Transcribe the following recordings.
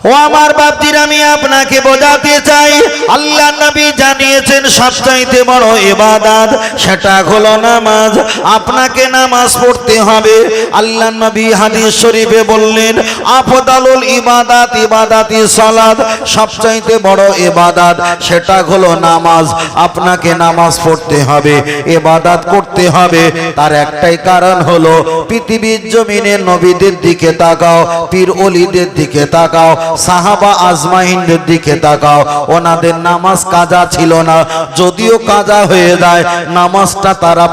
ও আমার বাপজিরা, আমি আপনাকে বোঝাতে চাই, আল্লাহ নবী জানিয়েছেন সবচাইতে বড় ইবাদত সেটা হলো নামাজ। আপনাকে নামাজ পড়তে হবে। আল্লাহ নবী হাদিস শরীফে বললেন, আফদালুল ইবাদাত ইবাদাতি সালাত, সবচাইতে বড় ইবাদত সেটা হলো নামাজ। আপনাকে নামাজ পড়তে হবে, ইবাদত করতে হবে। তার একটাই কারণ হলো পৃথিবীর জমিনে নবীদের দিকে তাকাও, পীর ওলিদের দিকে তাকাও, সাহাবা আজমাইনদের দিকে তাকাও, ওনাদের নামাজ কাজা ছিল না। যদিও কাজা হয়ে যায়, নামাজটা তারা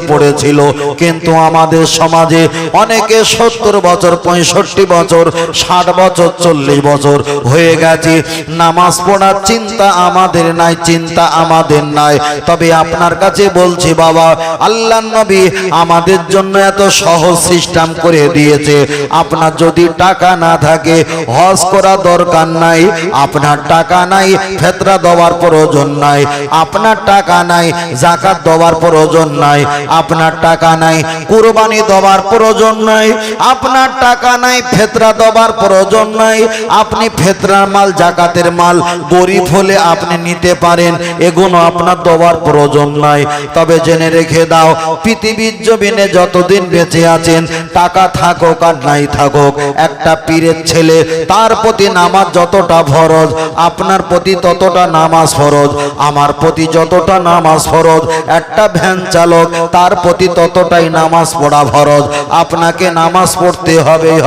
পড়েছিল। কিন্তু আমাদের সমাজে অনেকে 70 বছর, 65 বছর, 60 বছর, 40 বছর হয়ে গেছে, নামাজ পড়ার চিন্তা আমাদের নাই, চিন্তা আমাদের নাই। তবে আপনার কাছে বলছি বাবা, আল্লাহ নবী আমাদের জন্য এত সহজ সিস্টেম করে দিয়েছে। আপনার যদি টাকা না থাকে, হজ করা দরকার নাই। আপনার টাকা নাই, ফিতরা দেওয়ার প্রয়োজন নাই। আপনার টাকা নাই, যাকাত দেওয়ার প্রয়োজন নাই। আপনার টাকা নাই, কুরবানি দেওয়ার প্রয়োজন নাই। আপনার টাকা নাই, ফিতরা দেওয়ার প্রয়োজন নাই। আপনি ফিতরার মাল, যাকাতের মাল গরিব হলে আপনি নিতে পারেন, এগুলো আপনার দেওয়ার প্রয়োজন নাই। তবে জেনে রেখে দাও, পৃথিবীর জমিনে যতদিন বেঁচে আছেন, টাকা থাকুক আর নাই থাকুক, একটা পীরের ছেলে, তার প্রতি নামাজ যতটা ফরজ, আপনার প্রতি ততটা নামাজ ফরজ। আমার প্রতি যতটা নামাজ ফরজ, একটা ভ্যান চালক, তার প্রতি ততটাই নামাজ পড়া ফরজ। আপনাকে নামাজ পড়তে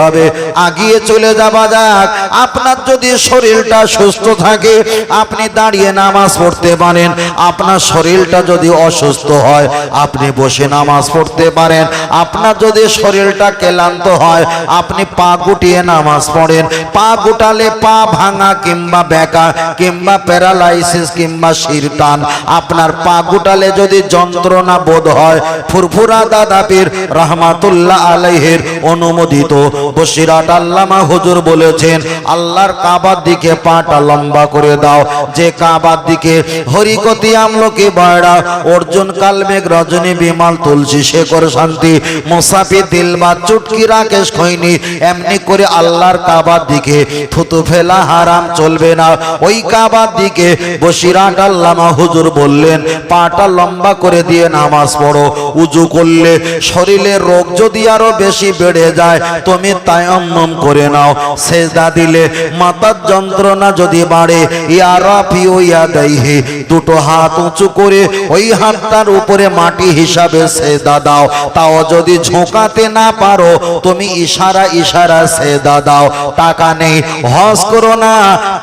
হবে। আগিয়ে চলে যাওয়া যাক। আপনার যদি শরীরটা সুস্থ থাকে, আপনি দাঁড়িয়ে নামাজ পড়তে পারেন। আপনার শরীরটা যদি অসুস্থ হয়, আপনি বসে নামাজ পড়তে পারেন। আপনার যদি শরীরটা ক্লান্ত হয়, আপনি পা গুটিয়ে নামাজ পড়েন। পা গুটালে পা ভাঙা কিংবা বেঁকা কিংবা প্যারালাইসিস কিংবা শিরটান, আপনার পা গুটালে যদি যন্ত্রণা বোধ হয়, ফুরফুরা দাদা পীর রহমাতুল্লাহ আলাইহির অনুমোদিত বসিরাট আল্লামা হুজুর বলেছেন, আল্লাহর কাবার দিকে পাটা লম্বা করে দাও। যে কাবার দিকে হরিকতি, আমলকি, বয়রা, অর্জুন, কালমেঘ, রজনী, বিমাল, তুলসী, শেখর, শান্তি, মুসাফি, দিলবাদ, চুটকি, রাকেশ, খৈনি, এমনি করে আল্লাহর কাবার দিকে থুতু ফেলা হারাম, চলবে না। ওই কাবার দিকে বসিরাট আল্লামা হুজুর বললেন, পাটা লম্বা করে দিয়ে নামাজ পড়ো। উজু করলে শরীরের রোগ যদি আরো বেশি বেড়ে যায়, তুমি তায়াম্মুম করে নাও। সেজদা দিলে মাথার যন্ত্রণা যদি বাড়ে, ইয়া রাফিউ ইয়াদাইহি, দুটো হাত উঁচু করে ওই হাতটার উপরে মাটি হিসাবে সেজদা দাও। তাও যদি ঝোঁকাতে না পারো, তুমি ইশারা সেজদা দাও। টাকা নেই, হজ করো না।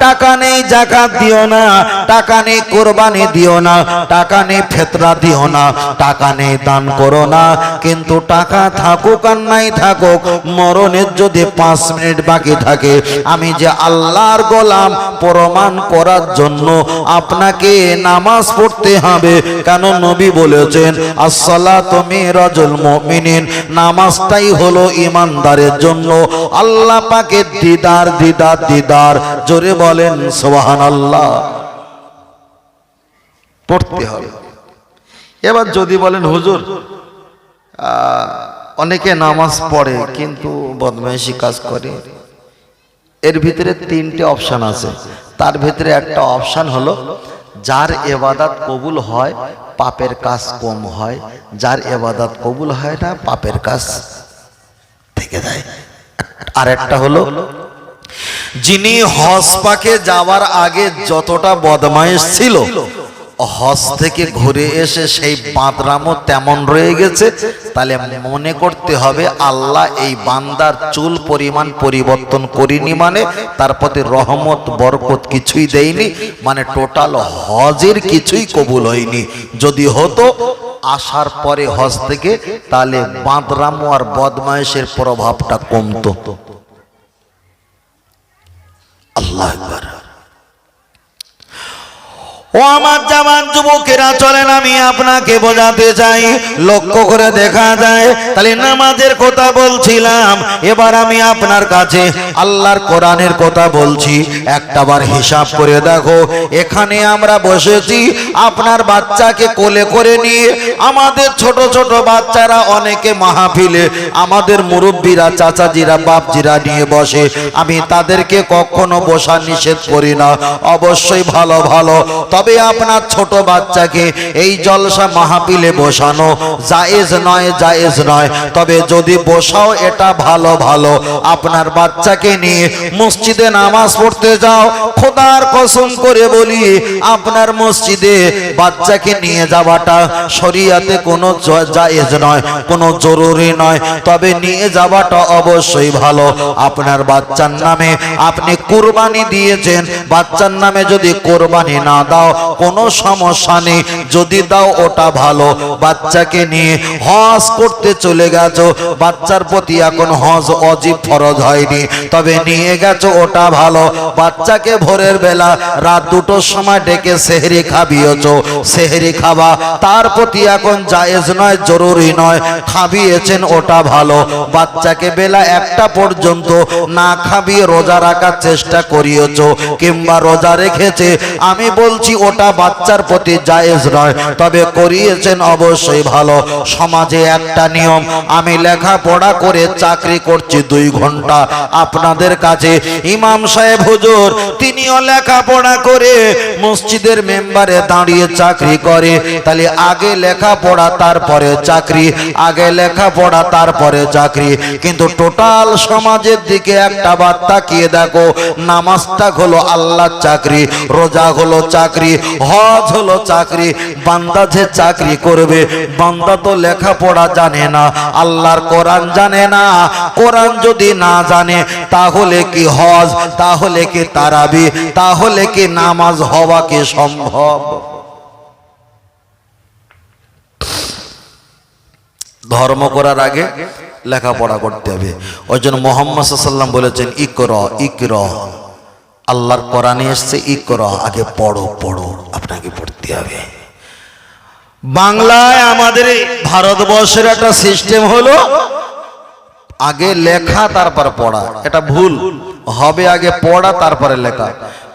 টাকা নেই, যাকাত দিও না। টাকা নেই, কুরবানি দিও না। টাকা নেই, ফিতরা দিও না। টাকা নেই, দান করো না। কিন্তু টাকা থাকুক আর নাই থাকুক, মরণের যদি 5 মিনিট বাকি থাকে, আমি যে আল্লাহর গোলাম প্রমাণ করার জন্য আপনাকে নামাজ পড়তে হবে। কেন নবী বলেছেন, আসসালাতু মিরাজুল মুমিনিন, নামাজটাই হলো ইমানদারের জন্য আল্লাহ পাকের দিদার। জোরে বলেন সুবহানাল্লাহ। পড়তে হবে। এবার যদি বলেন হুজুর, অনেকে নামাজ পড়ে কিন্তু বদমাইশি কাজ করে, এর ভিতরে 3টে অপশন আছে। তার ভিতরে একটা অপশন হলো, যার ইবাদত কবুল হয়, পাপের কাজ কম হয়। যার ইবাদত কবুল হয় না, পাপের কাজ থেকে যায়। আর একটা হলো, যিনি হজ পাকে যাওয়ার আগে যতটা বদমাইশ ছিল, হজ থেকে ঘুরে এসে সেই বাঁদরামও তেমন রয়ে গেছে। তাহলে মনে করতে হবে, আল্লাহ এই বান্দার চুল পরিমাণ পরিবর্তন করিনি, মানে তার প্রতি রহমত বরকত কিছুই দেয়নি, মানে টোটাল হজের কিছুই কবুল হয়নি। যদি হতো আসার পরে হজ থেকে, তাহলে বাঁদরামো আর বদমাইশের প্রভাবটা কমতো। আল্লাহু আকবার। ও আমার জামান যুবকেরা চলেন আমি আপনাকে বোঝাতে চাই, লক্ষ্য করে দেখা যায় তাহলে নামাজের কথা বলছিলাম, এবার আমি আপনার কাছে আল্লাহর কোরআনের কথা বলছি। একটাবার হিসাব করে দেখো, এখানে আমরা বসেছি আপনার বাচ্চাকে কোলে করে নিয়ে, আমাদের ছোট ছোট বাচ্চারা অনেকে মাহফিলে আমাদের মুরব্বীরা চাচাজিরা বাপজিরা নিয়ে বসে, আমি তাদেরকে কখনো বসা নিষেধ করি না, অবশ্যই ভালো ভালো। তবে আপনার ছোট বাচ্চাকে এই জলসা মাহফিলে বসানো জায়েজ নয়, জায়েজ নয়। তবে যদি বসাও এটা ভালো ভালো, আপনার বাচ্চাকে নিয়ে মসজিদে নামাজ পড়তে যাও, খোদার কসম করে বলি আপনার মসজিদে বাচ্চাকে নিয়ে যাওয়াটা শরীয়তে কোনো জায়েজ নয়, কোনো জরুরি নয়। তবে নিয়ে যাওয়াটা অবশ্যই ভালো। আপনার বাচ্চার নামে আপনি কুরবানি দিয়েছেন, বাচ্চার নামে যদি কুরবানি না দাও কোনো সমস্যা নেই, যদি দাও ওটা ভালো। বাচ্চাকে নিয়ে হজ করতে চলে গেছো, বাচ্চার প্রতি এখন হজ অজিব ফরজ হয়নি, তবে নিয়ে গেছো ওটা ভালো। বাচ্চাকে ভোরের বেলা রাত 2টোর সময় ডেকে সেহরি খাবিয়েছো, সেহরি খাওয়া তার প্রতি এখন জায়েজ নয়, জরুরি নয়, খাবিয়েছেন ওটা ভালো। বাচ্চাকে বেলা 1টা পর্যন্ত না খাবিয়ে রোজা রাখার চেষ্টা করিয়েছো কিংবা রোজা রেখেছে, আমি বলছি ওটা বাচ্চার প্রতি জায়েজ নয়, তবে করিয়েছেন অবশ্যই ভালো। সমাজে একটা নিয়ম, আমি লেখাপড়া করে চাকরি করছি 2 ঘন্টা, আপনাদের কাছে ইমাম সাহেব হুজুর তিনিও লেখাপড়া করে মসজিদের মেম্বারে দাঁড়িয়ে চাকরি করে, তাহলে আগে লেখাপড়া তারপরে চাকরি, আগে লেখাপড়া তারপরে চাকরি। কিন্তু টোটাল সমাজের দিকে একটা বার তাকিয়ে দেখো, নামাজটা হলো আল্লাহর চাকরি, রোজা হলো চাকরি, হজ হলো চাকরি। বান্দা যে চাকরি করবে, বান্দা তো লেখাপড়া জানে না, আল্লাহর কোরআন জানে না। কোরআন যদি না জানে তাহলে কি হজ, তাহলে কি তারাবি, তাহলে কি নামাজ হওয়া কি সম্ভব? ধর্ম করার আগে লেখাপড়া করতে হবে। ওই জন্য মুহাম্মদ সাল্লাল্লাহু আলাইহি ওয়াসাল্লাম বলেছেন ইকরা ইকরা, আল্লাহর কোরআনে এসেছে ইকরা, আগে পড়ো পড়ো, আপনাকে পড়তে হবে। বাংলায় আমাদের ভারতবর্ষের একটা সিস্টেম হলো আগে লেখা তারপর পড়া, এটা ভুল হবে। আগে পড়া তারপরে লেখা,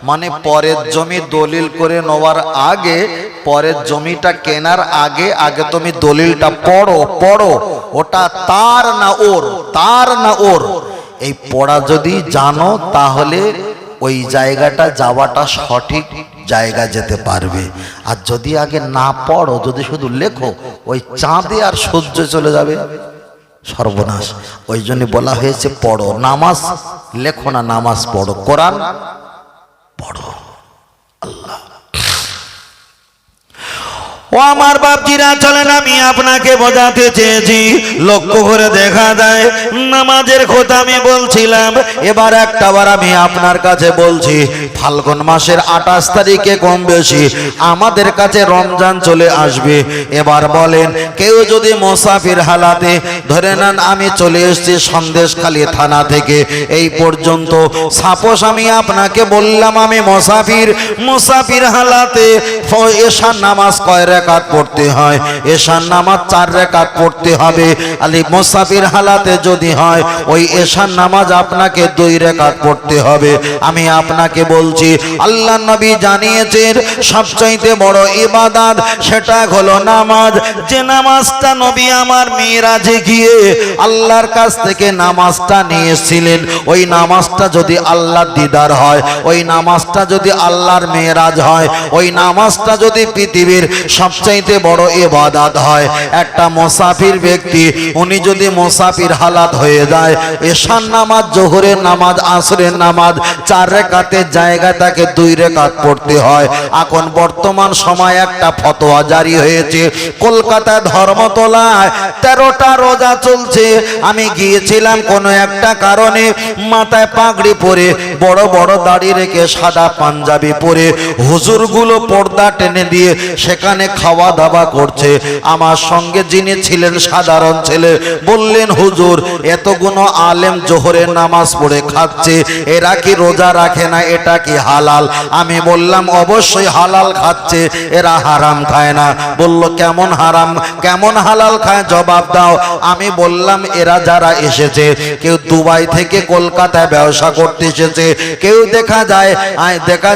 মানে পরের জমি দলিল করে নেওয়ার আগে, পরের জমিটা কেনার আগে আগে তুমি দলিলটা পড়ো পড়ো, ওটা তার না ওর, তার না ওর। এই পড়া যদি জানো তাহলে ওই জায়গাটা যাওয়াটা সঠিক জায়গা যেতে পারবে। আর যদি আগে না পড়ো, যদি শুধু লেখো, ওই চাঁদে আর সূর্য চলে যাবে, সর্বনাশ। ওই জন্য বলা হয়েছে পড়ো, নামাজ লেখো না, নামাজ পড়ো, কোরআন পড়ো। আল্লাহ ও আমার বাপজিরা চলেন আমি আপনাকে বোঝাতে চেয়েছি, লক্ষ্য করে দেখা যায় নামাজের কথা আমি বলছিলাম। এবার একটাবার আমি আপনার কাছে বলছি, ফাল্গুন মাসের 28 তারিখে কম বেশি আমাদের কাছে রমজান চলে আসবে। এবার বলেন, কেউ যদি মুসাফির হালাতে, ধরে নেন আমি চলে এসেছি সন্দেশখালী থানা থেকে এই পর্যন্ত, সাপোজ আমি আপনাকে বললাম আমি মুসাফির হালাতে এশার নামাজ কয় রাকাত পড়তে হয়, এশার নামাজ 4 রাকাত পড়তে হবে। আলি মুসাফির হালাতে যদি হয় ওই এশার নামাজ আপনাকে 2 রাকাত পড়তে হবে। আমি আপনাকে বলছি আল্লাহর নবী জানিয়েছেন সবচাইতে বড় ইবাদত সেটা হলো নামাজ। যে নামাজটা নবী আমার মিরাজে গিয়ে আল্লাহর কাছ থেকে নামাজটা নিয়েছিলেন, ওই নামাজটা যদি আল্লাহর দিদার হয়, ওই নামাজটা যদি আল্লাহর মিরাজ হয়, ওই নামাজটা যদি পৃথিবীর সবচাইতে বড় ইবাদত হয়। একটা মুসাফির ব্যক্তি উনি যদি মুসাফির হালাত হয়ে যায়, এশার নামাজ, জোহরের নামাজ, আসরের নামাজ 4 রাকাতের জায়গায় তাকে 2 রাকাত পড়তে হয়। এখন বর্তমান সময় একটা ফতোয়া জারি হয়েছে, কলকাতা ধর্মতলায় 13টা রোজা চলছে। আমি গিয়েছিলাম কোনো একটা কারণে, মাথায় পাগড়ি পরে, বড় বড় দাড়ি রেখে, সাদা পাঞ্জাবি পরে হুজুরগুলো পর্দা টেনে দিয়ে সেখানে খাওয়া দাওয়া করছে। আমার সঙ্গে যিনি ছিলেন সাধারণ ছেলে বললেন, হুজুর এতগুলো আলেম জোহরের নামাজ পড়ে খাচ্ছে, এরা কি রোজা রাখে না, এটা কি হালাল? আমি বললাম অবশ্যই হালাল খাচ্ছে, এরা হারাম খায় না। বলল কেমন হারাম কেমন হালাল খায়, জবাব দাও। আমি বললাম এরা যারা এসেছে, কেউ দুবাই থেকে কলকাতায় ব্যবসা করতে এসেছে, কেউ দেখা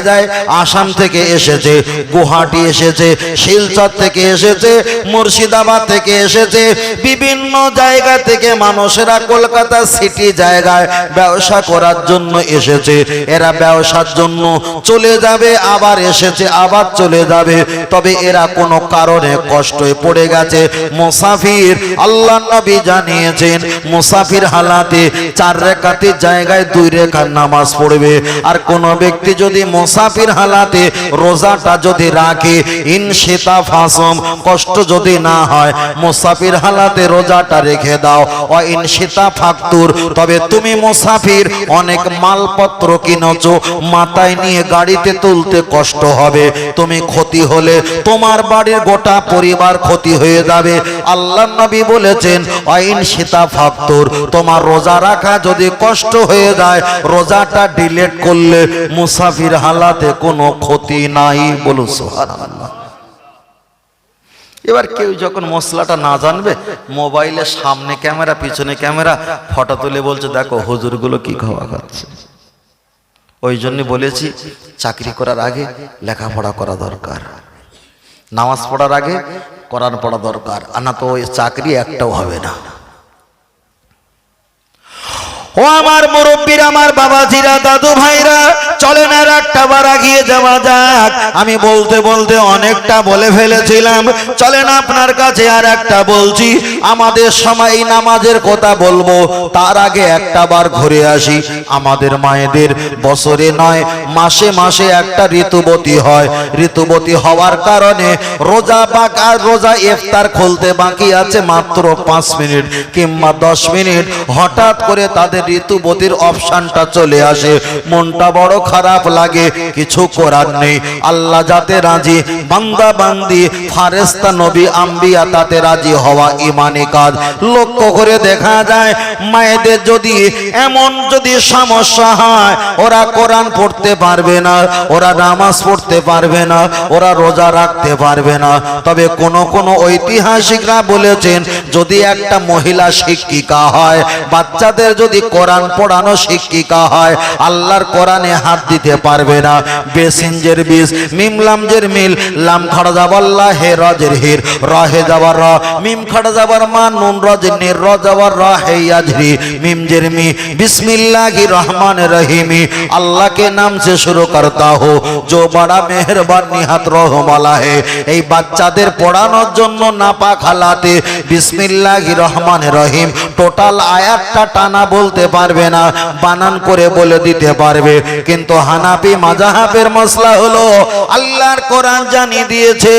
যায় আসাম থেকে এসেছে, গুয়াহাটি এসেছে, শিলচর থেকে এসেছে, মুর্শিদাবাদ থেকে এসেছে, বিভিন্ন জায়গা থেকে মানুষেরা কলকাতা সিটি জায়গায় ব্যবসা করার জন্য এসেছে। এরা ব্যবসার জন্য চলে যাবে, আবার এসেছে আবার চলে যাবে। তবে এরা কোনো কারণে কষ্টে পড়ে গেছে। মুসাফির, আল্লাহ নবী জানিয়েছেন মুসাফির হালাতে 4 রাকাতের জায়গায় 2 রাকাত নামাজ পড়বে। আর কোন ব্যক্তি যদি মুসাফির হালাতে রোজাটা যদি রাখে, ইনশিতা ফাসম, কষ্ট যদি না হয়, মুসাফির হালাতে রোজাটা রেখে দাও। ও ইনশিতা ফাকতুর, তবে তুমি মুসাফির অনেক মালপত্র কিনেছো, মাথায় নিয়ে গাড়িতে তুলতে কষ্ট হবে, তুমি ক্ষতি হলে তোমার বাড়ির গোটা পরিবার ক্ষতি হয়ে যাবে। আল্লাহ নবী বলেছেন আইন সীতা ফাকতুর, তোমার রোজা রাখা যদি কষ্ট হয়ে যায়, রোজাটা ডিলিট করলে মুসাফির হালাতে কোনো ক্ষতি নাই। বলুন সুবহানাল্লাহ। এবার কেউ যখন মশলাটা না জানবে, মোবাইলের সামনে ক্যামেরা পিছনে ক্যামেরা ফটো তুলে বলছে দেখো হুজুরগুলো কি খাওয়া খাচ্ছে। ওই জন্য বলেছি চাকরি করার আগে লেখাপড়া করা দরকার, নামাজ পড়ার আগে কোরআন পড়া দরকার, আনা তো ওই চাকরি একটাও হবে না। ও আমার মুরব্বীরা, আমার বাবাজিরা, দাদু ভাইরা, চলেন আর একটা বার এগিয়ে যাওয়া যাক। আমি বলতে বলতে অনেকটা বলে ফেলেছিলাম, চলেন আপনার কাছে আর একটা বলছি। আমাদের সময় নামাজের কথা বলবো, তার আগে একটা বার ঘুরে আসি। আমাদের মায়েদের বছরে নয় মাসে মাসে একটা ঋতুবতী হয়। ঋতুবতী হওয়ার কারণে রোজা ইফতার খুলতে বাকি আছে মাত্র 5 মিনিট কিংবা 10 মিনিট, হঠাৎ করে তাদের ঋতুবতীর অপশনটা চলে আসে। মনটা বড় খারাপ লাগে, কিছু করার নেই। আল্লাহ যাতে রাজি, বান্দা বান্দি, ফারেস্তা, নবী, আম্বিয়া তাতে রাজি হওয়া ইমানি কাজ। লক্ষ্য করে দেখা যায় মায়েদের যদি এমন যদি সমস্যা হয়, ওরা কোরআন পড়তে পারবে না, ওরা নামাজ পড়তে পারবে না, ওরা রোজা রাখতে পারবে না। তবে কোন ঐতিহাসিকরা বলেছেন যদি একটা মহিলা শিক্ষিকা হয়, বাচ্চাদের যদি কোরআন পড়ানো শিক্ষিকা হয়, আল্লাহর কোরআনে হাত দিতে পারবে না। বেসিনজের বিষ, মিম লামজের মিল, লাম খাড়া যাবার লা, হে রজের হির, রহে যাবার র, মিম খাড়া যাবার মা, নুন রজের নির, র যাবার র, হে ইয়াজরি, মিম জের মি, बिस्मिल्लाहिर रहमानिर रहीम। अल्लाह के नाम से शुरू करता हो जो बड़ा मेहरबान निहात रहम वाला है। এই বাচ্চাদের পড়ানোর জন্য নাপাক হালাতে বিসমিল্লাহির রহমানির রহিম টোটাল আয়াতটা টানা বলতে পারবে না, বানান করে বলে দিতে পারবে। কিন্তু হানাফি মাযহাবের মাসলা হলো আল্লাহর কোরআন জানিয়ে দিয়েছে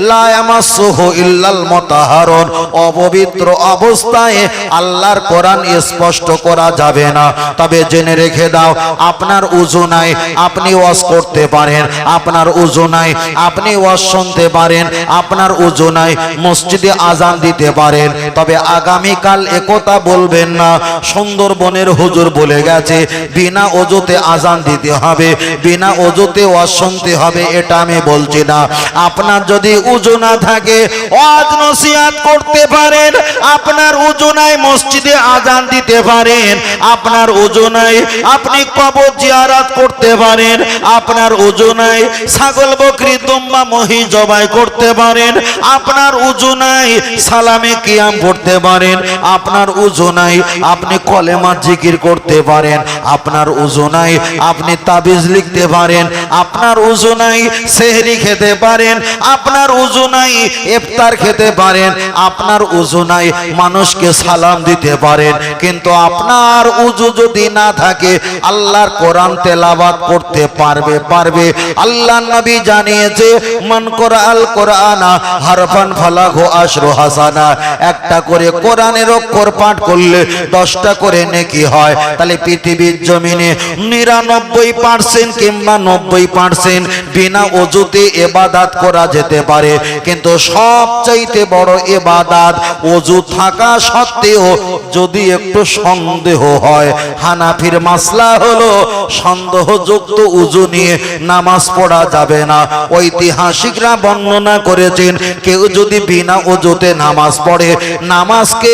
লা ইয়ামাসসুহু ইল্লাল মুতাহহারুন, অপবিত্র অবস্থায় আল্লাহর কোরআন স্পষ্ট করা যাবে না। তবে জেনে রেখে দাও, আপনার ওযু নাই আপনি ওয়াজ করতে পারেন, আপনার ওযু নাই আপনি ওয়াজ শুনতে পারেন, আপনার ওযু নাই মসজিদে আজান দিতে পারেন। তবে আগামীকাল একথা বলবেন না সুন্দরবনের হুজুর বলে গেছে বিনা ওযুতে আজান দিতে হবে, বিনা ওযুতে ওয়াজ শুনতে হবে, এটা আমি বলছি না। আপনার যদি ওযু না থাকে ওয়াজ নসিহত করতে পারেন, আপনার ওযু নাই মসজিদে আজান দিতে পারেন, আপনার ওযু নাই আপনি কবর জিয়ারত করতে পারেন, আপনার ওযু নাই ছাগল বকরি দুম্বা মহি জবাই করতে পারেন, আপনার ওযু নাই সালামে কিয়াম পড়তে পারেন, আপনার ওযু নাই আপনি কলেমা জিকির করতে পারেন, আপনার ওযু নাই আপনি তাবিজ লিখতে পারেন, আপনার ওযু নাই সেহরি খেতে পারেন, আপনার ওযু নাই ইফতার খেতে পারেন, আপনার ওযু নাই মানুষকে সালাম দিতে পারেন। কিন্তু আপনার ওযু যদি না থাকে আল্লাহর কোরআন তেলাওয়াত করতে পারবে। আল্লাহর নবী জানিয়েছে মান কোরআল কোরআনা হারফান ফালাহু আশরু হাসানা, একটা করে কোরআনের অক্ষর পাঠ করলে 10টা করে নেকি হয়। তাহলে পৃথিবীর জমিনে 99% কিংবা 90% বিনা ওযুতে ইবাদত করা যেতে পারে, কিন্তু সবচাইতে বড় ইবাদত ওযু থাকা সত্ত্বেও যদি একটু সন্দেহ হয়, হানাফির মাসলা হলো সন্দেহযুক্ত ওযু নিয়ে নামাজ পড়া যাবে না। ঐতিহাসিকরা বর্ণনা করেছেন কেউ যদি বিনা ওযুতে নামাজ পড়ে, নামাজকে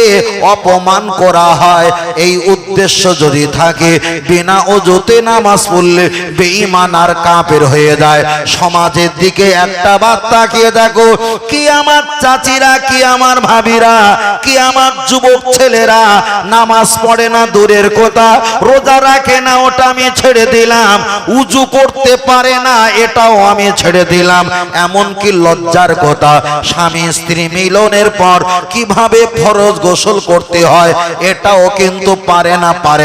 অপমান করা হয়। এই উদ্দেশ্য যদি থাকে, বিনা ওযুতে নামাজ পড়লে বেঈমান আর কাফের হয়ে যায়। সমাজের দিকে একটা বার তাকিয়ে দেখো, কি আমার চাচিরা, কি আমার ভাবিরা, কি আমার যুবক ছেলেরা নামাজ পড়ে না দূরের কথা, রোজা রাখে না ওটা আমি ছেড়ে দিলাম, উজু করতে পারে না এটাও আমি ছেড়ে দিলাম। এমনকি লজ্জার কথা, স্বামী স্ত্রী মিলনের পর কিভাবে ফরজ গোসল করতে হয় এটাও কিন্তু পারে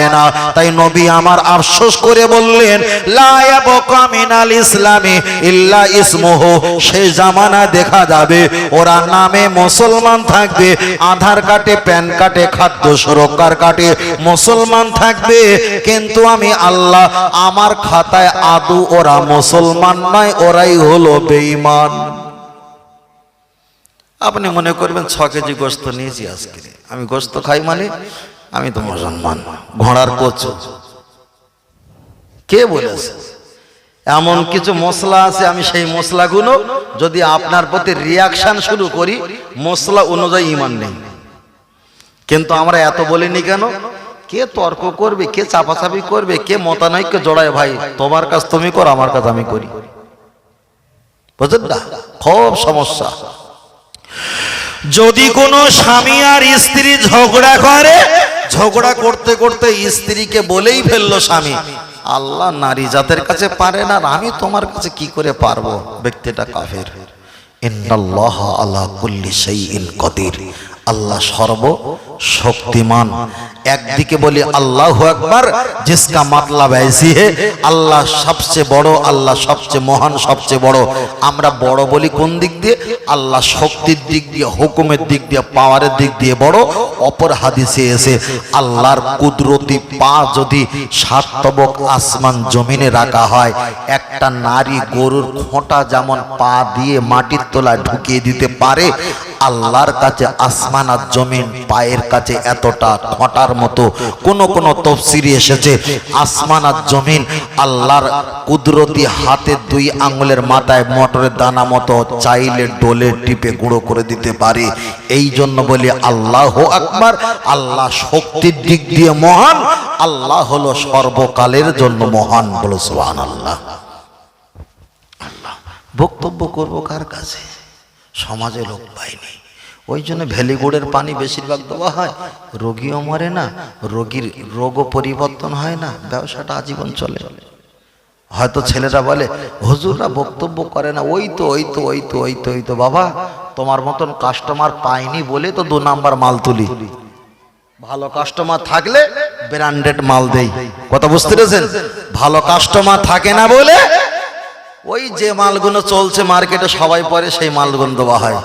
না। তাই নবী আমার আফসোস করে বললেন, লা ইয়াবকা মিনাল ইসলামি ইল্লা ইসমুহু। সেই জামানা দেখা যাবে ওরা নামে মুসলমান থাকবে, আধার কার্ডে, প্যান কার্ডে, খাদ্য সুরক্ষার কার্ডে মুসলমান থাকবে, কিন্তু আমি আল্লাহ আমার খাতায় আদৌ ওরা মুসলমান নয়, ওরাই হলো বেঈমান। আপনি মনে করবেন 6 কেজি গোশত নিয়েছি আজকে, আমি গোশত খাই মানে আমি তো মুসলমান, ঘোড়ার কোচ। কে বলেছে? এমন কিছু মশলা আছে, আমি সেই মশলাগুলো যদি আপনার প্রতি রিয়াকশন শুরু করি, মশলা অনুযায়ী ঈমান নেই। কিন্তু আমরা এত বলিনি কেন? কে তর্ক করবে, কে চাপাচাপি করবে, কে মতানৈক্য জড়ায়? ভাই তোমার কাজ তুমি কর, আমার কাজ আমি করি, বুঝলেন না? খুব সমস্যা। যদি কোনো স্বামী আর স্ত্রী ঝগড়া করে, ঝগড়া করতে করতে স্ত্রীকে বলেই ফেললো স্বামী, আল্লাহ নারী জাতের কাছে পারে না, আমি তোমার কাছে কি করে পারবো, ব্যক্তিটা কাফের। ইন্নাল্লাহা আলা কুল্লি শাইইন কাদির। আল্লাহ সর্বশক্তিমান। একদিকে বলি আল্লাহু আকবার, जिसका मतलब ऐसी है আল্লাহ সবচেয়ে বড়, আল্লাহ সবচেয়ে মহান, সবচেয়ে বড়। আমরা বড় বলি কোন দিক দিয়ে? আল্লাহ শক্তির দিক দিয়ে, হুকুমের দিক দিয়ে, পাওয়ারের দিক দিয়ে বড়। অপর হাদিসে এসে আল্লাহর কুদরতি পা যদি 7 তবক আসমান জমিনে রাখা হয়, একটা নারী গরুর খোঁটা যেমন পা দিয়ে মাটির তলায় ঢুকিয়ে দিতে পারে, আল্লাহর কাছে আসমান আর জমিন পায়ের কাছে এতটা খোঁটার মতো। কোন কোন তাফসীরে এসেছে আসমান আর জমিন আল্লাহর কুদরতি হাতের 2 আঙ্গুলের মাথায় মোটরের দানা মতো চাইলে ডোলে টিপে গুঁড়ো করে দিতে পারে। এই জন্য বলি আল্লাহু আকবার। আল্লাহ শক্তির দিক দিয়ে মহান, আল্লাহ হলো সর্বকালের জন্য মহান। বলো সুবহানাল্লাহ। আল্লাহ বক্তব্য করব কার কাছে? সমাজে লোক পাইনি, ওই জন্য ভেলিগুড়ের পানি বেশিরভাগ দেওয়া হয়, রোগীও মরে না, রোগীর রোগও পরিবর্তন হয় না, ব্যবসাটা আজীবন চলে। হয়তো ছেলেরা বলে হুজুররা বক্তব্য করে না, ওই তো বাবা, তোমার মতন কাস্টমার পাইনি বলে তো 2 নাম্বার মাল তুলি। ভালো কাস্টমার থাকলে ব্র্যান্ডেড মাল দেই, কথা বুঝতে পেরেছেন? ভালো কাস্টমার থাকে না বলে ওই যে মালগুলো চলছে মার্কেটে সবাই পরে সেই মালগুলো দেওয়া হয়।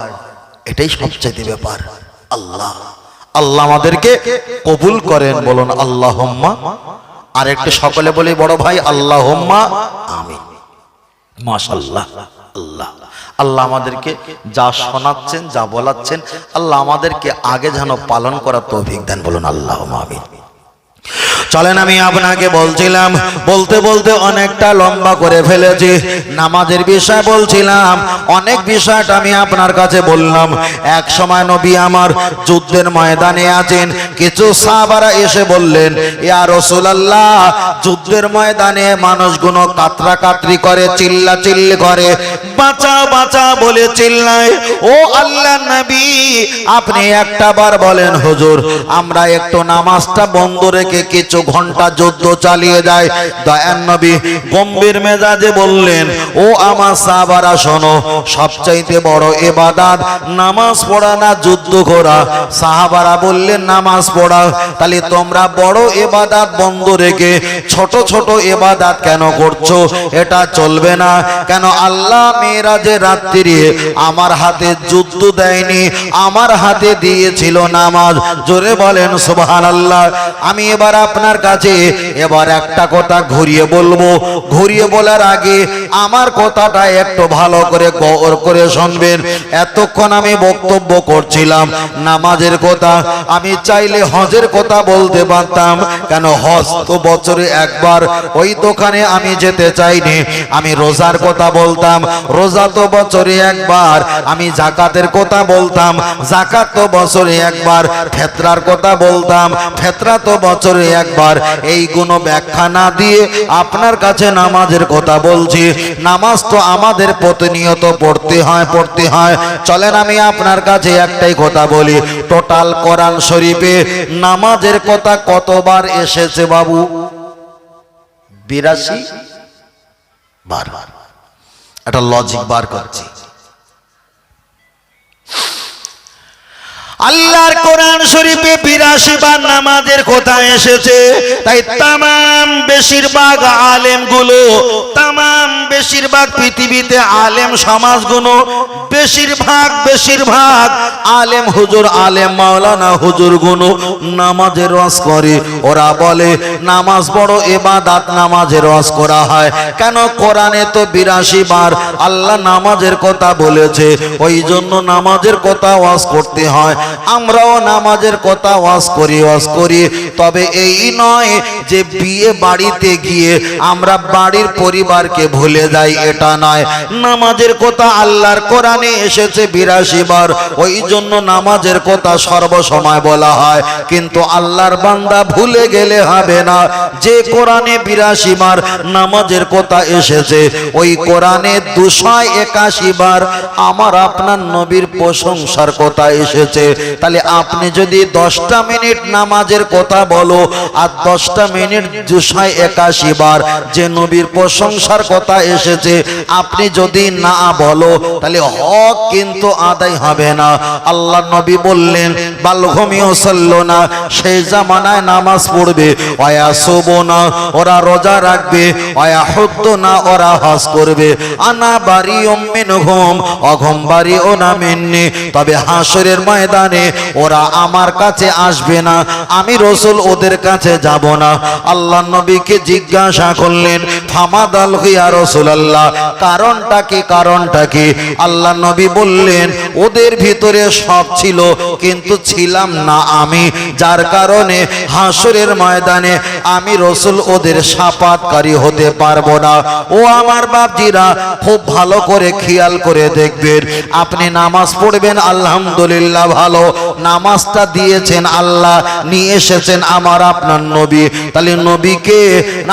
এটাই সবচেয়ে ব্যাপার। আল্লাহ আল্লাহ আমাদেরকে কবুল করেন, বলুন আল্লাহুম্মা। আর একটু সকলে বলি বড় ভাই, আল্লাহুম্মা আমিন। মাশাআল্লাহ। আল্লাহ আল্লাহ আমাদেরকে যা শোনাচ্ছেন, যা বলাচ্ছেন, আল্লাহ আমাদেরকে আগে যেন পালন করার তৌফিক দেন, বলুন আল্লাহুম্মা আমিন। চলেন, আমি আপনাকে বলছিলাম, বলতে বলতে অনেকটা লম্বা করে ফেলেছি। নামাজের বিষয় বলছিলাম, অনেক বিষয়টা আমি আপনার কাছে বললাম। এক সময় নবী আমার যুদ্ধের ময়দানে আছেন, কিছু সাহাবারা এসে বললেন, ইয়া রাসূলুল্লাহ, যুদ্ধের ময়দানে মানুষগুলো কাতরাকাতরি করে, চিল্লাচিল্লি করে, বাঁচাও বাঁচাও বলে চিল্লায়। ও আল্লাহর নবী, আপনি একটা বার বলেন হুজুর, আমরা একটু নামাজটা বন্ধ রেখে কিছু কিছু ঘন্টা যুদ্ধ চালিয়ে যায়। দয়ার নবী গম্ভীর মেজাজে বললেন, ও আমার সাহাবারা শোনো, সবচাইতে বড় ইবাদত নামাজ পড়া না যুদ্ধ করা? সাহাবারা বললেন, নামাজ পড়া। তাহলে তোমরা বড় ইবাদত বন্ধ রেখে ছোট ছোট ইবাদত কেন করছো? এটা চলবে না। কেন? আল্লাহ মেরাজের রাত্রি আমার হাতে যুদ্ধ দেয়নি, আমার হাতে দিয়েছিল নামাজ। জোরে বলেন সুবহানাল্লাহ। আমি এবার আপনার কাছে এবার একটা কথা ঘুরিয়ে বলবো। ঘুরিয়ে বলার আগে আমার কথাটা একটু ভালো করে গৌর করে শুনবেন। এতক্ষণ আমি বক্তব্য করছিলাম নামাজের কথা। আমি চাইলে হজের কথা বলতে পারতাম, কেন হজ তো বছরে একবার, ওই দোকানে আমি যেতে চাইনি। আমি রোজার কথা বলতাম, রোজা তো বছরে একবার। আমি যাকাতের কথা বলতাম, যাকাত তো বছরে একবার। ফেতরার কথা বলতাম, ফেতরা তো বছরে একবার। এইগুলো ব্যাখ্যা না দিয়ে আপনার কাছে নামাজের কথা বলছি। নামাজ তো আমাদের প্রতিনিয়ত পড়তে হয়, পড়তে হয়। চলেন আমি আপনার কাছে একটাই কথা বলি, টোটাল কোরআন শরীফে নামাজের কথা কতবার এসেছে বাবু? 82 বার। একটা লজিক বার করছি। আল্লাহর কোরআন শরীফে 82 বার নামাজের কথা এসেছে। তাই তামাম বেশিরভাগ আলেমগুলো, তামাম বেশিরভাগ পৃথিবীতে আলেম সমাজগুলো, বেশিরভাগ আলেম হুজুর, আলেম মাওলানা হুজুর গুলো নামাজের ওয়াজ করে। ওরা বলে নামাজ বড় ইবাদত, নামাজের ওয়াজ করা হয়। কেন? কোরআনে তো 82 বার আল্লাহ নামাজের কথা বলেছে, ওই জন্য নামাজের কথা ওয়াজ করতে হয়। আমরাও নামাজের কথা ওয়াজ করি। তবে এই নয় যে বিয়ে বাড়িতে গিয়ে আমরা বাড়ির পরিবারকে ভুলে যাই, এটা নয়। নামাজের কথা আল্লাহর কোরআনে এসেছে 82 বার, ওই জন্য নামাজের কথা সর্বসময় বলা হয়। কিন্তু আল্লাহর বান্দা ভুলে গেলে হবে না, যে কোরআনে 82 বার নামাজের কথা এসেছে, ওই কোরআনে 281 বার আমার আপনার নবীর প্রশংসার কথা এসেছে। তাহলে আপনি যদি 10টা মিনিট নামাজের কথা বলো আর 10টা মিনিট 281 বার যে নবীর প্রশংসার কথা এসেছে আপনি যদি না বলো, তাহলে হক কিন্তু আদায় হবে না। আল্লাহ নবী বললেন, বালঘমিও সাল্লো না, সেই জামানায় নামাজ পড়বে, ওয়াসুবু না, ওরা রোজা রাখবে, ওয়াহুদ্দু না, ওরা হজ করবে। আনা বারিউম মিনহুম, অঘম বারিউ না মিন্নি। তবে হাসরের ময়দানে ওরা আমার কাছে আসবে না, আমি রাসূল ওদের কাছে যাব না। আল্লাহ নবীকে জিজ্ঞাসা করলেন, ফামাদাল ইয়া রাসূলুল্লাহ, কারণটা কি? কারণটা কি? আল্লাহ নবী বললেন, ওদের ভিতরে সব ছিল কিন্তু ছিলাম না আমি, যার কারণে হাসরের ময়দানে আমি রাসূল ওদের শাফাআতকারী হতে পারবো না। ও আমার বাপজিরা, খুব ভালো করে খেয়াল করে দেখবেন। আপনি নামাজ পড়বেন, আলহামদুলিল্লাহ ভালো, নামাজটা দিয়েছেন আল্লাহ, নিয়ে এসেছেন আমার আপনার নবী। তাহলে নবীকে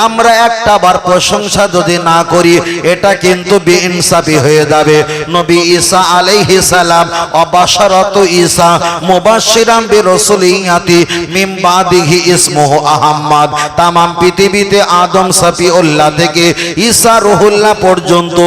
আমরা একটা বার প্রশংসা যদি না করি, এটা কিন্তু বেইনসাফি হয়ে যাবে। নবী ঈসা আলাইহিস সালাম, অবাশারাত ঈসা মুবাশশিরাম বিরাসূলিয়াতি মিন বাদিহি ইসমুহু আহমদ। তামাম পৃথিবীতে আদম সাফিউল্লাহ থেকে ঈসা রুহুল্লাহ পর্যন্ত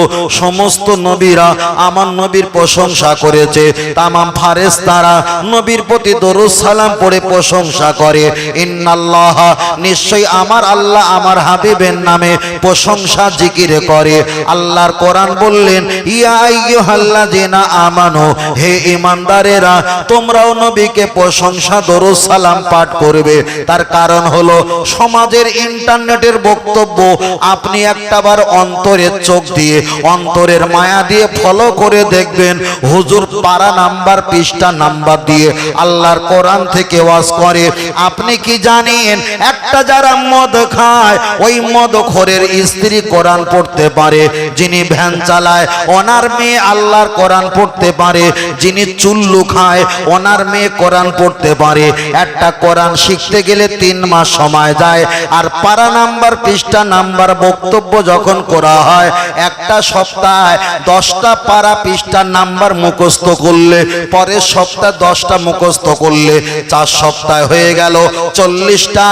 সমস্ত নবীরা আমার নবীর প্রশংসা করেছে। তামাম ফারেশতারা নবীর প্রতি দরুদ সালাম পড়ে প্রশংসা করে। ইন্নাল্লাহ, নিশ্চয়ই আমার আল্লাহ আমার হাবিবের নামে প্রশংসা জিকির করে। আল্লাহর কোরআন বললেন, ইয়া আইয়ুহাল্লাযিনা আমানু, হে ঈমানদারেরা, তোমরাও নবীকে প্রশংসা দরুদ সালাম পাঠ করবে। তার কারণ হলো সমাজের ইন্টারনেটের বক্তব্য আপনি একটাবার অন্তরের চোখ দিয়ে, অন্তরের মায়া দিয়ে ফলো করে দেখবেন। হুজুর পারা নাম্বার, পৃষ্ঠা নাম্বার দিয়ে আল্লাহর কোরআন থেকে ওয়াজ করে। আপনি কি জানেন, একটা যারা মদ খায়, ওই মদখোরের স্ত্রী কোরআন পড়তে পারে। যিনি ভ্যান চালায়, ওনার মেয়ে আল্লাহর কোরআন পড়তে পারে। যিনি চুল্লু খায়, ওনার মেয়ে কোরআন পড়তে পারে। একটা কোরআন শিখতে গেলে 3 মাস সময় যায়। যায় আর পারা নাম্বার পৃষ্ঠা নাম্বার বক্তব্য যখন করা হয় একটা সপ্তাহে 10টা পারা পৃষ্ঠা নাম্বার মুখস্থ করলে পরের সপ্তাহ 10টা মুখস্থ করলে 4 সপ্তাহ হয়ে গেল 40টা।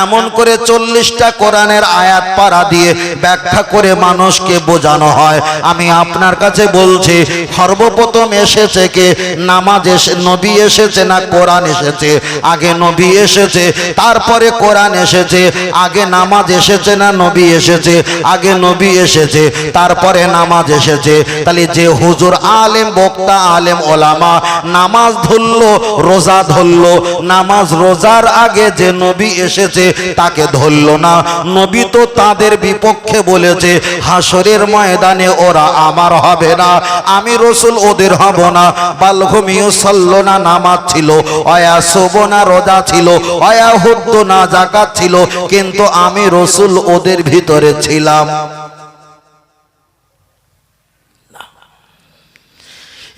এমন করে 40টা কোরআনের আয়াত পারা দিয়ে ব্যাখ্যা করে মানুষকে বোঝানো হয়। আমি আপনার কাছে বলছি সর্বপ্রথম এসেছে কে? নামাজ নবী এসেছে না কোরআন এসেছে? আগে নবী এসেছে তারপরে কোরআন এসেছে। আগে নামাজ এসেছে না নবী এসেছে? আগে নবী এসেছে তারপরে নামাজ এসেছে। তাহলে যে হুজুর আলেম বক্তা আলেম ওলামা নামাজ ধরলো রোজা ধরলো, নামাজ রোজার আগে যে নবী এসেছে তাকে ধরলো না। নবী তো তাদের বিপক্ষে বলেছে হাসরের ময়দানে ওরা আমার হবে না, আমি রসুল ওদের হব না। বালঘুমিও সল্লো না নামাজ ছিল, অয়া শোবো না রোজা ছিল, অয়া হুদ্দ না জাকাত ছিল, কিন্তু আমি রসুল ওদের ভিতরে ছিলাম।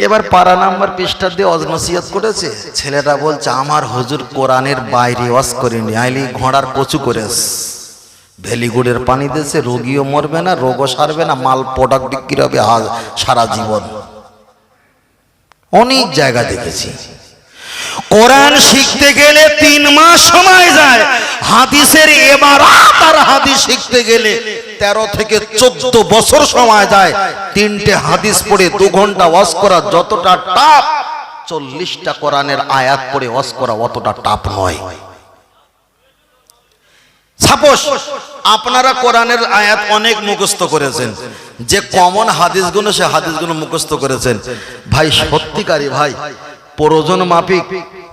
এবার পারা নাম্বার পৃষ্ঠা দিয়ে ওয়াজ নসিহত করেছে। ছেলেটা বলছে আমার হুজুর কোরআনের বাইরে ওয়াজ করেনি, আইলি ঘোড়ার কচু করেছে, ভেলিগুড়ের পানি দিয়েছে, রোগীও মরবে না, রোগও সারবে না, মাল প্রোডাক্ট বিক্রি হবে সারা জীবন। অনেক জায়গা দেখেছি কোরআন শিখতে গেলে 3 মাস সময় যায়, হাদিসের ইবারাত আর হাদিস শিখতে গেলে 13 থেকে 14 বছর সময় যায়। 3টে হাদিস পড়ে 2 ঘন্টা ওয়াজ করা যতটা টাফ, 40টা কোরআনের আয়াত পড়ে ওয়াজ করা অতটা টাফ নয়। সাপোজ আপনারা কোরআনের আয়াত অনেক মুখস্থ করেছেন, যে কমন হাদিসগুলো সে হাদিসগুলো মুখস্থ করেছেন। ভাই সত্যিকারী ভাই প্রয়োজন মাফিক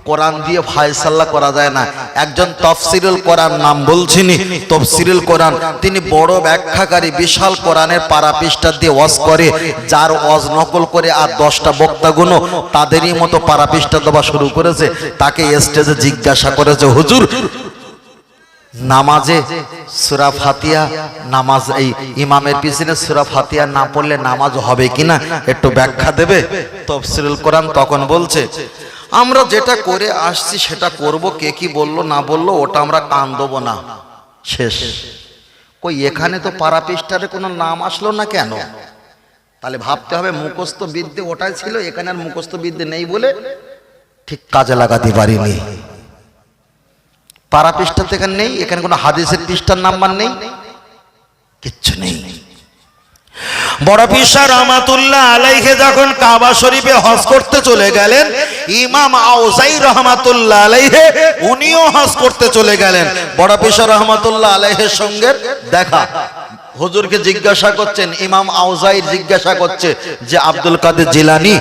কোরআন দিয়ে ফায়সালা করা যায় না। একজন তাফসিরুল কোরআন, নাম বলছিনি, তাফসিরুল কোরআন, তিনি বড় ব্যাখ্যাকারী, বিশাল কোরআনের পারা পৃষ্ঠা দিয়ে ওয়াজ করে, যার ওয়াজ নকল করে আর 10টা বক্তাগুলো তাদেরই মতো পারা পৃষ্ঠা দেওয়া শুরু করেছে। তাকে স্টেজে জিজ্ঞাসা করেছে হুজুর নামাজে সূরা ফাতিহা, নামাজ এই ইমামের পিছনে সূরা ফাতিহা না পড়লে নামাজ হবে কিনা একটু ব্যাখ্যা দেবে? তাফসিরুল কোরআন তখন বলছে আমরা যেটা করে আসছি সেটা করব, কে কি বললো না বললো ওটা আমরা কান দেবো না, শেষ। কই এখানে তো পারা পৃষ্ঠারে কোনো নাম আসলো না কেন? তাহলে ভাবতে হবে মুখস্থ বিদ্যে ওটাই ছিল, এখানে আর মুখস্থ বিদ্যে নেই বলে ঠিক কাজে লাগাতে পারিনি। পারা পৃষ্ঠা থেকে নেই, এখানে কোনো হাদিসের পৃষ্ঠার নাম্বার নেই, কিচ্ছু নেই। বড় পীর সাহেব রহমাতুল্লাহ আলাইহি যখন কাবা শরীফে হজ করতে চলে গেলেন, ইমাম আউজাই রহমাতুল্লাহ আলাইহি উনিও হজ করতে চলে গেলেন। বড় পীর সাহেব রহমাতুল্লাহ আলাইহির সঙ্গে দেখা, হুজুরকে জিজ্ঞাসা করছেন, ইমাম আউজাই জিজ্ঞাসা করছে যে আব্দুল কাদের জিলানী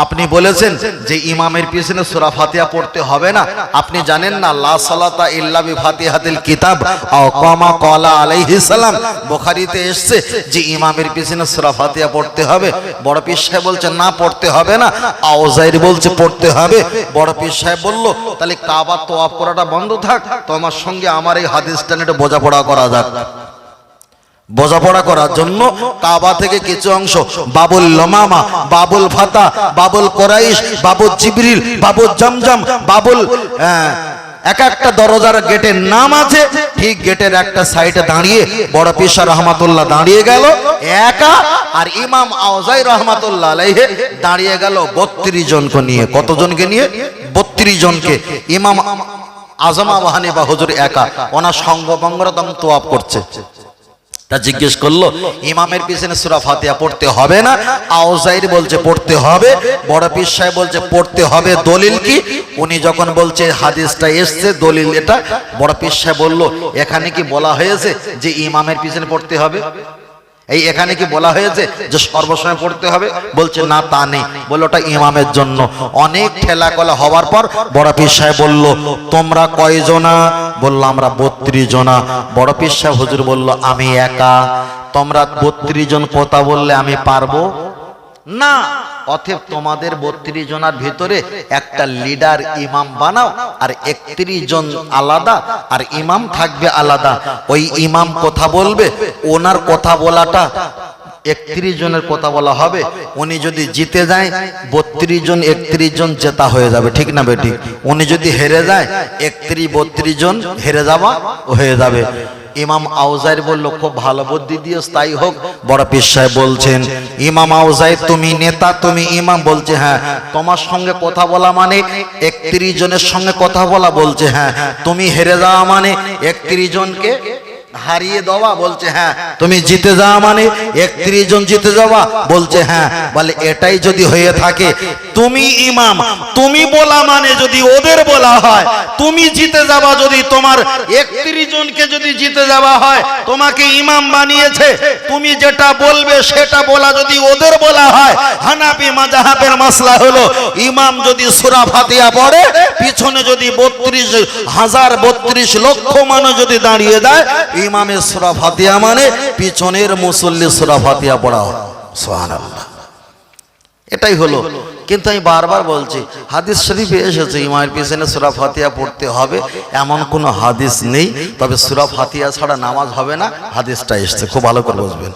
আপনি বলেছেন যে ইমামের পিছনে সূরা ফাতিহা পড়তে হবে না, আপনি জানেন না লা সালাতা ইল্লা বিফাতিহাতিল কিতাব আও কামা ক্বালা আলাইহিস সালাম, বুখারীতে এসেছে যে ইমামের পিছনে সূরা ফাতিহা পড়তে হবে। বড় পীর সাহেব বলছে না পড়তে হবে না, আউজাইর বলছে পড়তে হবে। বড় পীর সাহেব বলল তাহলে কাবা তওয়াফ করাটা বন্ধ থাক, তোমার সঙ্গে আমার এই হাদিসটা নিয়ে বোঝাপড়া করা যাক। বোঝাপড়া করার জন্য কাবা থেকে কিছু অংশ বাবুল লমামা, বাবুল ফাতা, বাবুল কোরাইশ, বাবুল জিবরিল, বাবুল জমজম, বাবুল এক একটা দরজার গেটের নাম আছে, ঠিক গেটের একটা সাইডে দাঁড়িয়ে বড় পীর সাহেব রহমাতুল্লাহ দাঁড়িয়ে গেল একা, আর ইমাম আউজাই রহমাতুল্লাহ আলাইহি দাঁড়িয়ে গেল 32 জনকে নিয়ে। কতজনকে নিয়ে? 32 জনকে। ইমাম আজম আবু হানিফা হুজুর একা, ওনার সঙ্গভঙ্গরা তখন তোয়াব করছে। তা জিজ্ঞেস করলো ইমামের পিছনে সূরা ফাতিহা পড়তে হবে না, আউজাইর বলছে পড়তে হবে, বড় পীর সাহেব বলছে পড়তে হবে, দলিল কি? উনি যখন বলছে হাদিসটা এসছে দলিল এটা, বড় পীর সাহেব বলল এখানে কি বলা হয়েছে যে ইমামের পিছনে পড়তে হবে? এই এখানে কি বলা হয়েছে যে সর্বসময় পড়তে হবে? বলছে না তা নেই, বললো ওটা ইমামের জন্য। অনেক ঠেলাকলা হওয়ার পর বড় পীর সাহেব বলল তোমরা কয়জনা? বললো আমরা 32 জনা। বড় পীর সাহেব হুজুর বলল আমি একা। তোমরা 32 জন কথা বললে আমি পারবো না, অতএব তোমাদের 32 জনের ভিতরে একটা লিডার ইমাম বানাও, আর 31 জন আলাদা, আর ইমাম থাকবে আলাদা। ওই ইমাম কথা বলবে, ওনার কথা বলাটা 31 জনের কথা বলা হবে, উনি যদি জিতে যায় 32 জন 31 জন জেতা হয়ে যাবে, ঠিক না বেটি? উনি যদি হেরে যায় 31 32 জন হেরে যাওয়া হয়ে যাবে। ইমাম আউজাইর বলল, খুব ভালো বুদ্ধি দিয়ে তাই হোক। বড় পীর সাহেব বলছেন, ইমাম আউজাইর তুমি নেতা, তুমি ইমাম? বলছে হ্যাঁ। তোমার সঙ্গে কথা বলা মানে 31 জনের সঙ্গে কথা বলা? বলছে হ্যাঁ। তুমি হেরে যাওয়া মানে 31 জনকে হারিয়ে দেওয়া? বলছে হ্যাঁ। তুমি জিতে যাওয়া মানে 31 জন জিতে যাওয়া? বলছে হ্যাঁ। বলে এটাই যদি হয়ে থাকে, তুমি ইমাম, তুমি বলা মানে যদি ওদের বলা হয়, তুমি জিতে যাওয়া যদি তোমার 31 জনকে যদি জিতে যাওয়া হয়, তোমাকে ইমাম বানিয়েছে, তুমি যেটা বলবে সেটা বলা যদি ওদের বলা হয়, হানাফি মাযহাবের মাসলা হলো ইমাম যদি সূরা ফাতিহা পড়ে, পিছনে যদি 32 লক্ষ মানুষ যদি দাঁড়িয়ে দেয়, ইমামের সূরা ফাতিহা মানে পিছনের মুসল্লি সূরা ফাতিহা পড়া। সুবহানাল্লাহ, এটাই হলো। কিন্তু আমি বারবার বলছি, হাদিস শরীফে এসেছে ইমামের পিছনে সূরা ফাতিহা পড়তে হবে, এমন কোনো হাদিস নেই। তবে সূরা ফাতিহা ছাড়া নামাজ হবে না, হাদিসটা এসেছে, খুব ভালো করে বুঝবেন।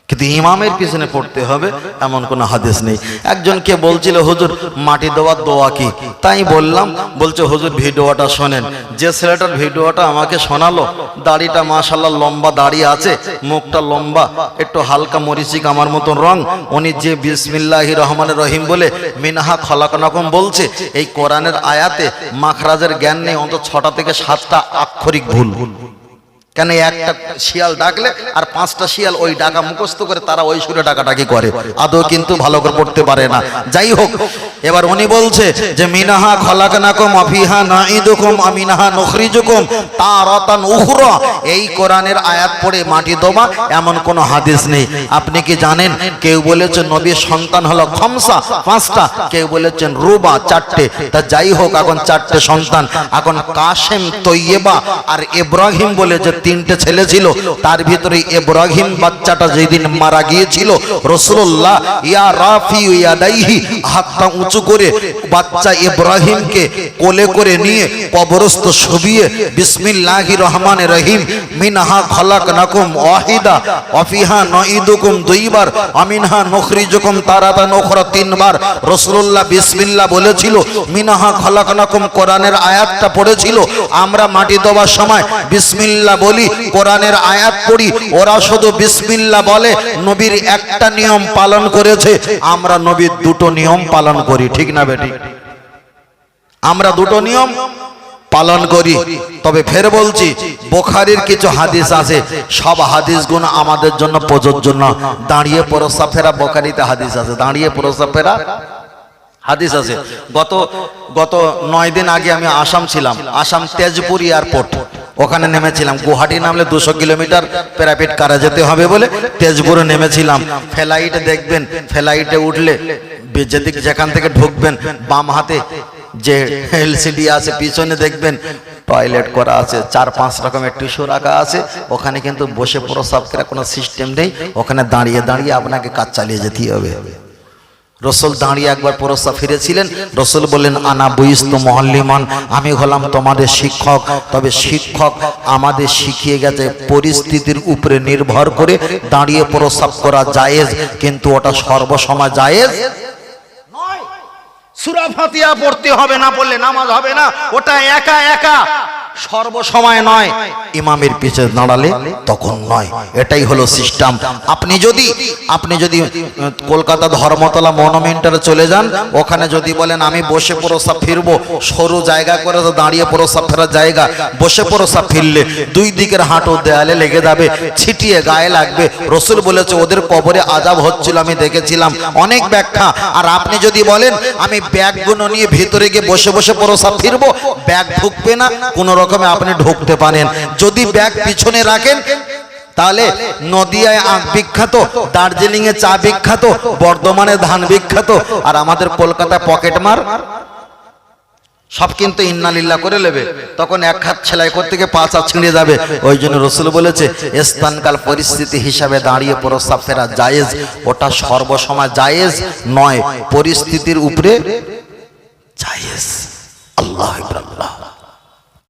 কিন্তু ইমামের পিছনে পড়তে হবে এমন কোনো হাদিস নেই। একজনকে বলছিল, হুজুর মাটি দেওয়ার দোয়া কি? তাই বললাম, বলছে হুজুর ভিডিওটা শোনেন। যে ছেলেটার ভিডিওটা আমাকে শোনালো, দাড়িটা মাশাআল্লাহ লম্বা দাড়ি আছে, মুখটা লম্বা, একটু হালকা মরিচিক আমার মতন রং, উনি যে বিসমিল্লাহির রহমানির রহিম বলে মিনহা খলাকনাকুম বলছে, এই কোরআনের আয়াতে মাখরাজের জ্ঞান নেই, অন্তত 6টা থেকে 7টা আক্ষরিক ভুল। কেন একটা শিয়াল ডাকলে আর 5টা শিয়াল ওই ডাকা মুখস্থ করে তারা ওই সুরে ডাকাটাকি করে, আদৌ কিন্তু ভালো করে পড়তে পারে না। যাই হোক, এবার উনি বলছে যে মিনাহা খলাকনাকুম আফিহা নাইদুকুম আমিনাহা নুখরিজুকুম তারাতান উখরা, এই কোরআনের আয়াত পড়ে মাটি দোবা এমন কোনো হাদিস নেই। আপনি কি জানেন, কেউ বলেছে নবীর সন্তান হলো খামসা 5টা, কেউ বলেছেন রুবা 4টে। তা যাই হোক, এখন 4টে সন্তান, এখন কাসেম তৈয়বা আর ইব্রাহিম বলে যে 3টে ছেলে ছিল, তার ভিতরে ইব্রাহিম বাচ্চাটা যেদিন মারা গিয়েছিল, রাসূলুল্লাহ ইয়া রাফি ইয়াদাইহি, হাতটা উঁচু করে বাচ্চা ইব্রাহিমকে কোলে করে নিয়ে কবরস্থ শুবিয়ে বিসমিল্লাহির রহমানির রহিম মিনহা খলাকনাকুম ওয়াহিদা ওয়াফিহা নুঈদুকুম 2 বার আমিনহা নুখরিজুকুম তারাতান উখরা 3 বার। রাসূলুল্লাহ বিসমিল্লাহ বলেছিল, মিনহা খলাকনাকুম কোরআনের আয়াতটা পড়েছিল। আমরা মাটি দেওয়ার সময় বিসমিল্লাহ বলি, কোরআনের আয়াত পড়ি, ওরা শুধু বিসমিল্লাহ বলে। নবীর একটা নিয়ম পালন করেছে, আমরা নবীর 2টো নিয়ম পালন করি, ঠিক না বেটি? আমরা 2টো নিয়ম পালন করি। তবে ফের বলছি, বুখারীর কিছু হাদিস আছে, সব হাদিসগুলো আমাদের জন্য প্রযোজ্য না। দাঁড়িয়ে প্রস্রাব ফেরা বুখারীতে হাদিস আছে, দাঁড়িয়ে প্রস্রাব ফেরা হাদিস আছে। গত 9 দিন আগে আমি আসাম ছিলাম, আসাম তেজপুর এয়ারপোর্ট, ওখানে নেমেছিলাম। গুয়াহাটি নামলে 200 কিলোমিটার প্রাইভেট কারে যেতে হবে বলে তেজপুরে নেমেছিলাম। ফ্লাইটে দেখবেন, ফ্লাইটে উঠলে যেখান থেকে ঢুকবেন বাম হাতে যে এলসিডি আছে, পিছনে দেখবেন টয়লেট করা আছে, 4-5 রকমের টিস্যু রাখা আছে। ওখানে কিন্তু বসে প্রস্রাব করার কোনো সিস্টেম নেই, ওখানে দাঁড়িয়ে দাঁড়িয়ে আপনাকে কাজ চালিয়ে যেতে হবে। রসুল দাঁড়িয়ে একবার প্রস্রাব ফিরেছিলেন, রসুল বললেন আনা বুইস্তু মুআল্লিমান, আমি হলাম তোমাদের শিক্ষক। তবে শিক্ষক আমাদের শিখিয়ে গেছে পরিস্থিতির উপরে নির্ভর করে দাঁড়িয়ে প্রস্রাব করা জায়েজ, কিন্তু ওটা সর্বসময় জায়েজ নয়। সূরা ফাতিহা পড়তে হবে, না পড়লে নামাজ হবে না, ওটা একা একা সর্বসময় নয়, ইমামের পিছে দাঁড়ালে তখন নয়। এটাই হলো সিস্টেম। আপনি যদি কলকাতা ধর্মতলা মনুমেন্টারে চলে যান, ওখানে যদি বলেন আমি বসে প্রস্রাব ফিরবো, সরু জায়গা করে তো দাঁড়িয়ে প্রস্রাব ফেরার জায়গা, বসে প্রস্রাব ফিরলে 2 দিকের হাঁটু দেয়ালে লেগে যাবে, ছিটিয়ে গায়ে লাগবে। রাসূল বলেছে ওদের কবরে আযাব হচ্ছিল, আমি দেখেছিলাম, অনেক ব্যাখ্যা। আর আপনি যদি বলেন আমি ব্যাগগুলো নিয়ে ভিতরে গিয়ে বসে বসে প্রস্রাব ফিরবো, ব্যাগ ঢুকবে না, কোন রকমে আপনি ঢুকতে পারেন। যদি ব্যাগ পিছনে রাখেন, তাহলে নদিয়ায় আখ বিখ্যাত, দার্জিলিং এ চা বিখ্যাত, বর্ধমানে ধান বিখ্যাত, আর আমাদের কলকাতায় পকেট মার সব কিন্তু ইন্নালিল্লাহ করে নেবে, তখন এক হাত সেলাই করতে গিয়ে 5 হাত ছিঁড়ে যাবে। ওই জন্য রাসূল বলেছে স্থানকাল পরিস্থিতি হিসাবে দাঁড়িয়ে প্রস্রাব ফেরা জায়েজ, ওটা সর্বসময় জায়েজ নয়, পরিস্থিতির উপরে জায়েজ। আল্লাহু আকবার।